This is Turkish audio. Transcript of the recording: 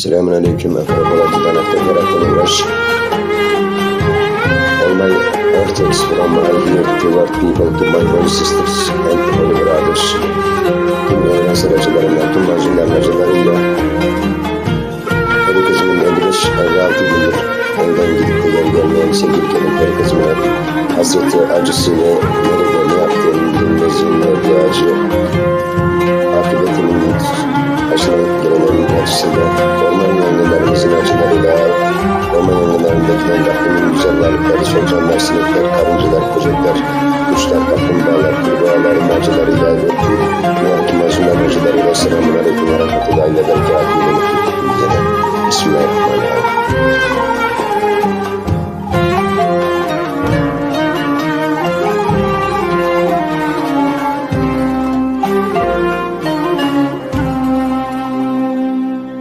Selamünaleyküm akrabalar, tanakta yarattan uğraş. All my artists from my dear toward people, to my own sisters and holy brothers. Tüm evren sıracılarından, tüm acılarıyla. Eli kızımın 55-56 gündür evden gidip de gelmeyen sevgili kelebekleri kızıma hasreti, acısıyla nerede ne yaptığını bilmezliğin verdiği acı. Akıbetinin başına gelenin acısıyla, orman yangınlarımızın acılarıyla, orman yangınlarındakinden Rabbimin güzel varlıkları, solucanlar, sinekler, karıncalar, böcekler, kuşlar, kaplumbağalar, kurbağaların acılarıyla ve tüm dünyadaki mazlumların acılarıyla selamun aleyküm ve rahmetullahi ve berekatuhu. Bismillahirrahmanirrahim.